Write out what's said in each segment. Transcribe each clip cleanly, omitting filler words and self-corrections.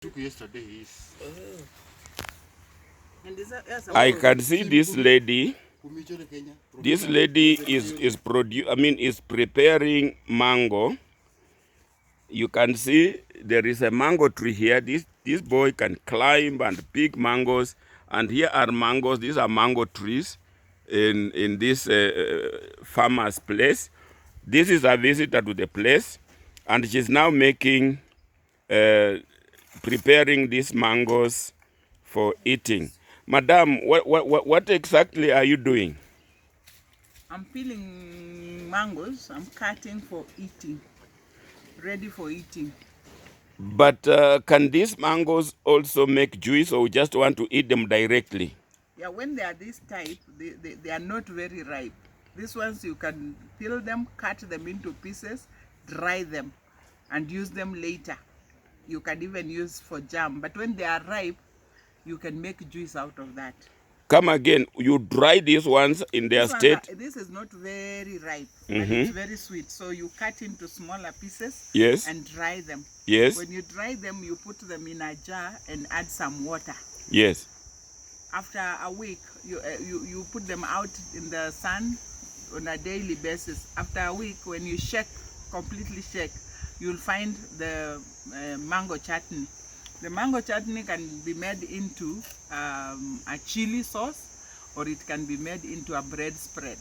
took yesterday is I can see this lady. This lady is preparing mango. You can see there is a mango tree here. This boy can climb and pick mangoes, and here are mangoes. These are mango trees in this farmer's place. This is a visitor to the place, and she's now preparing these mangoes for eating. Madam, what exactly are you doing? I'm peeling mangoes. I'm cutting for eating, ready for eating. But can these mangoes also make juice, or just want to eat them directly? Yeah, when they are this type, they are not very ripe. These ones you can peel them, cut them into pieces, dry them, and use them later. You can even use for jam. But when they are ripe, you can make juice out of that. Come again, you dry these ones in their state? This is not very ripe, but it's very sweet. So you cut into smaller pieces Yes. and dry them. Yes. When you dry them, you put them in a jar and add some water. Yes. After a week, you put them out in the sun on a daily basis. After a week, when you completely shake, you'll find the mango chutney. The mango chutney can be made into a chili sauce, or it can be made into a bread spread.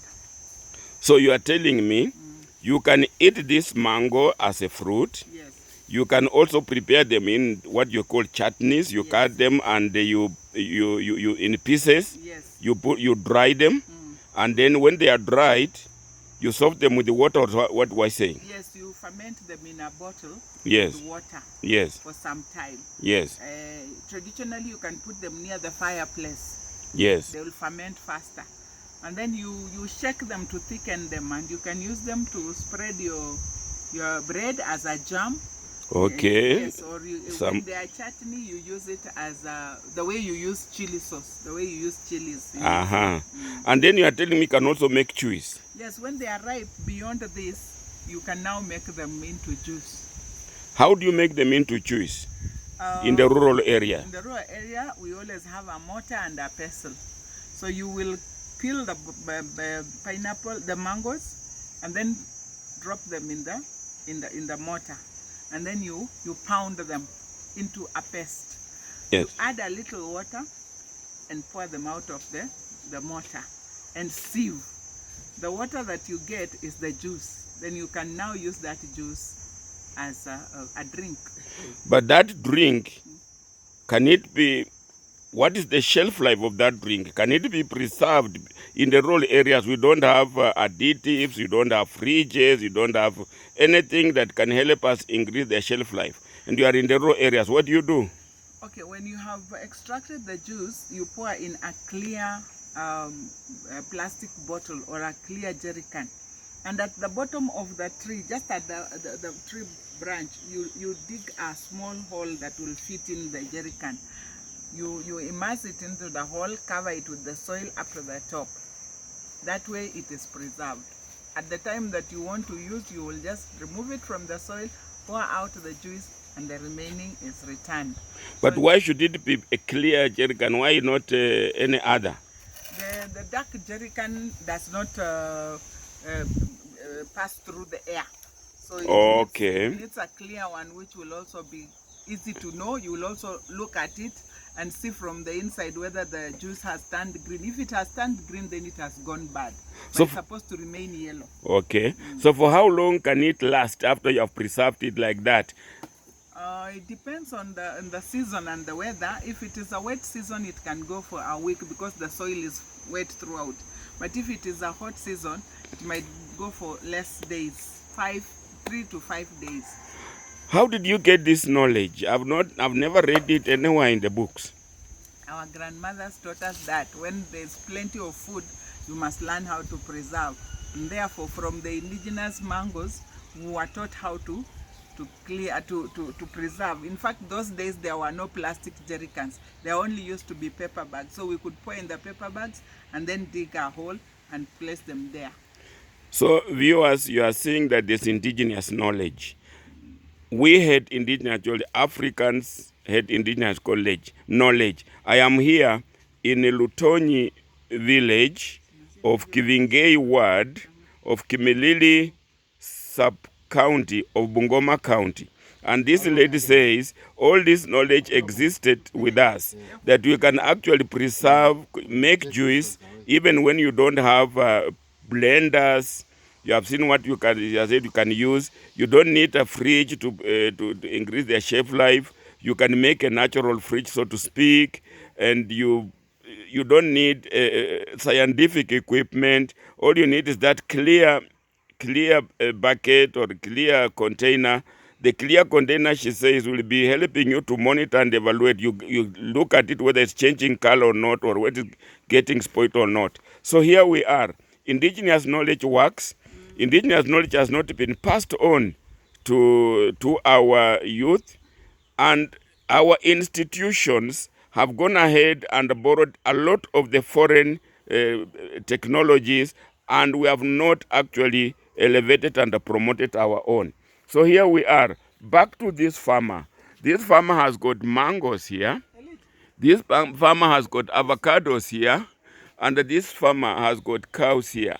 So you are telling me you can eat this mango as a fruit? Yes. You can also prepare them in what you call chutneys. You cut them and you in pieces. Yes. You dry them, and then when they are dried, you soak them with the water. Or what was I saying? Yes, you ferment them in a bottle. Yes. With water. Yes. For some time. Yes. Traditionally, you can put them near the fireplace. Yes. They will ferment faster. And then you shake them to thicken them, and you can use them to spread your bread as a jam. Okay. Yes, or when they are chutney, you use it as the way you use chili sauce, the way you use chilies. And then you are telling me you can also make juice. Yes, when they are ripe beyond this, you can now make them into juice. How do you make them into juice in the rural area? In the rural area, we always have a mortar and a pestle. So you will peel the pineapple, the mangoes, and then drop them in the mortar. And then you pound them into a paste. Yes. You add a little water and pour them out of the mortar and sieve. The water that you get is the juice. Then you can now use that juice as a drink. But that drink, can it be, what is the shelf life of that drink? Can it be preserved? In the rural areas, we don't have additives, you don't have fridges, you don't have anything that can help us increase the shelf life. And you are in the rural areas, what do you do? Okay, when you have extracted the juice, you pour in a clear plastic bottle or a clear jerry can. And at the bottom of the tree, just at the tree branch, you dig a small hole that will fit in the jerry can. You immerse it into the hole, cover it with the soil up to the top. That way it is preserved. At the time that you want to use, you will just remove it from the soil, pour out the juice, and the remaining is returned. But so why should it be a clear jerry can? Why not any other? The dark jerry can does not pass through the air. So it's a clear one, which will also be easy to know. You will also look at it and see from the inside whether the juice has turned green. If it has turned green, then it has gone bad. But so it's supposed to remain yellow. Okay. So for how long can it last after you have preserved it like that? It depends on the season and the weather. If it is a wet season, it can go for a week because the soil is wet throughout. But if it is a hot season, it might go for less days, 3 to 5 days. How did you get this knowledge? I've never read it anywhere in the books. Our grandmothers taught us that when there's plenty of food, you must learn how to preserve. And therefore, from the indigenous mangoes, we were taught how to preserve. In fact, those days there were no plastic jerry cans. They only used to be paper bags. So we could pour in the paper bags and then dig a hole and place them there. So viewers, you are seeing that there's indigenous knowledge. We had indigenous knowledge. Africans head indigenous knowledge. I am here in Lutonyi village of Kivingei ward of Kimilili sub-county of Bungoma County. And this lady says all this knowledge existed with us, that we can actually preserve, make juice, even when you don't have blenders. You have seen what you can use. You don't need a fridge to increase their shelf life. You can make a natural fridge, so to speak, and you don't need scientific equipment. All you need is that clear bucket or clear container. The clear container, she says, will be helping you to monitor and evaluate. You look at it whether it's changing color or not, or whether it's getting spoiled or not. So here we are. Indigenous knowledge works. Indigenous knowledge has not been passed on to our youth, and our institutions have gone ahead and borrowed a lot of the foreign technologies, and we have not actually elevated and promoted our own. So here we are, back to this farmer. This farmer has got mangoes here. This farmer has got avocados here. And this farmer has got cows here.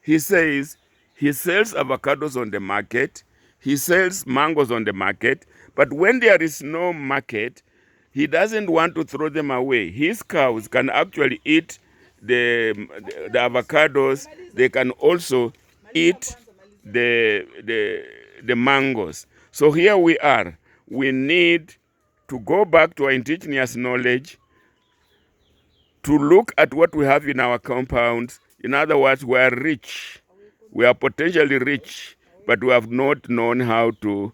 He says he sells avocados on the market. He sells mangoes on the market. But when there is no market, he doesn't want to throw them away. His cows can actually eat the avocados. They can also eat the mangoes. So here we are. We need to go back to our indigenous knowledge, to look at what we have in our compounds. In other words, we are rich. We are potentially rich, but we have not known how to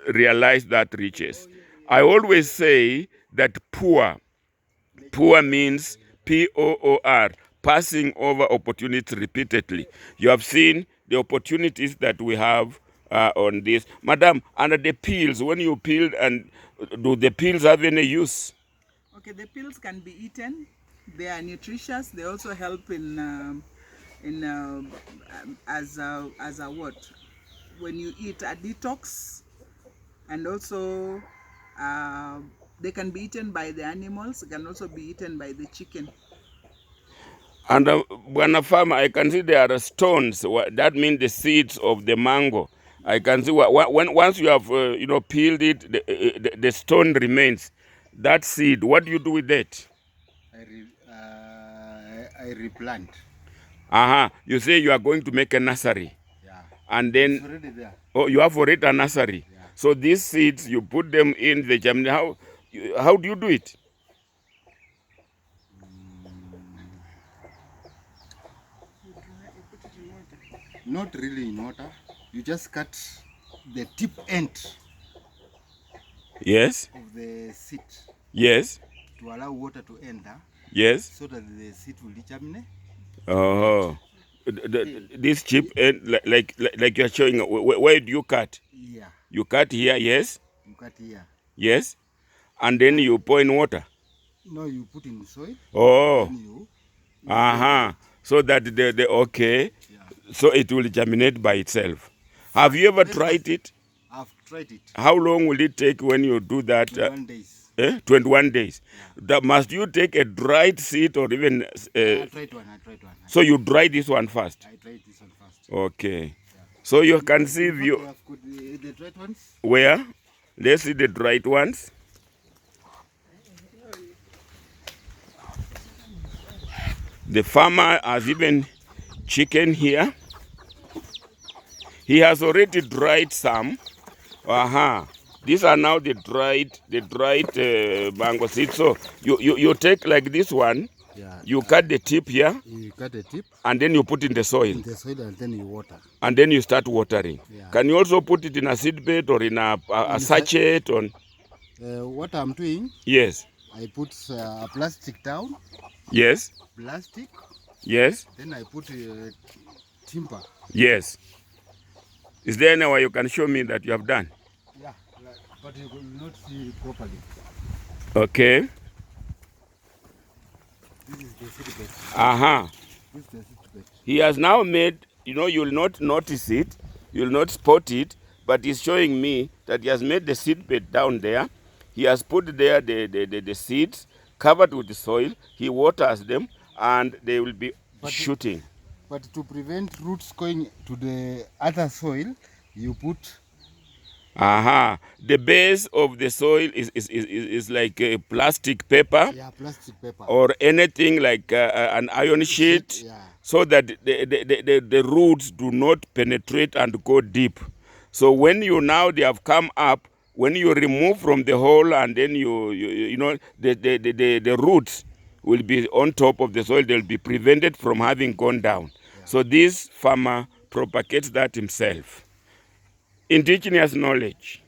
realize that riches. I always say that poor means P-O-O-R, passing over opportunities repeatedly. You have seen the opportunities that we have on this. Madam, under the peels, when you peel, and do the peels have any use? Okay, the peels can be eaten. They are nutritious. They also help in as a what? When you eat a detox, and also they can be eaten by the animals. They can also be eaten by the chicken. And Bwana Farmer, I can see there are stones. That means the seeds of the mango. I can see once you have peeled it, the stone remains. That seed, what do you do with that? I replant. You say you are going to make a nursery. Yeah. And then It's already there. Oh, you have already a nursery. Yeah. So these seeds, you put them in the germination. How do you do it? Not really in water. You just cut the tip end Yes. of the seed Yes. to allow water to enter, Yes. so that the seed will germinate. Oh, this chip end, like you are showing. Where do you cut? Yeah. You cut here, yes, You cut here. yes, and then you pour in water. No, you put in soil. Oh, Then you so that the okay, yeah. so it will germinate by itself. Have you ever tried it? I've tried it. How long will it take when you do that? 21 days. 21 days. Yeah. Must you take a dried seed or even? I tried one. So you dry this one first. I tried this one first. Okay. Yeah. So you can see We you have got the dried ones. where? Let's see the dried ones. The farmer has even chicken here. He has already dried some. These are now the dried mango seeds. So you take like this one. Yeah. You cut the tip here. You cut the tip And then you put in the soil. in the soil, and then you water. And then you start watering. Yeah. Can you also put it in a seed bed or in a sachet? What I'm doing, Yes. I put a plastic down, Yes. plastic, Yes. then I put timber. Yes. Is there any way you can show me that you have done? Yeah, but you will not see it properly. Okay. This is the seed bed. This is the seed bed. He has now made, you'll not notice it, you'll not spot it, but he's showing me that he has made the seed bed down there. He has put there the seeds covered with the soil. He waters them, and they will be shooting. But to prevent roots going to the other soil, you put The base of the soil is like a plastic paper plastic paper. or anything like an iron sheet, yeah. so that the roots do not penetrate and go deep. So when they have come up, when you remove from the hole, and then you know the roots will be on top of the soil, they'll be prevented from having gone down. So this farmer propagates that himself. Indigenous knowledge.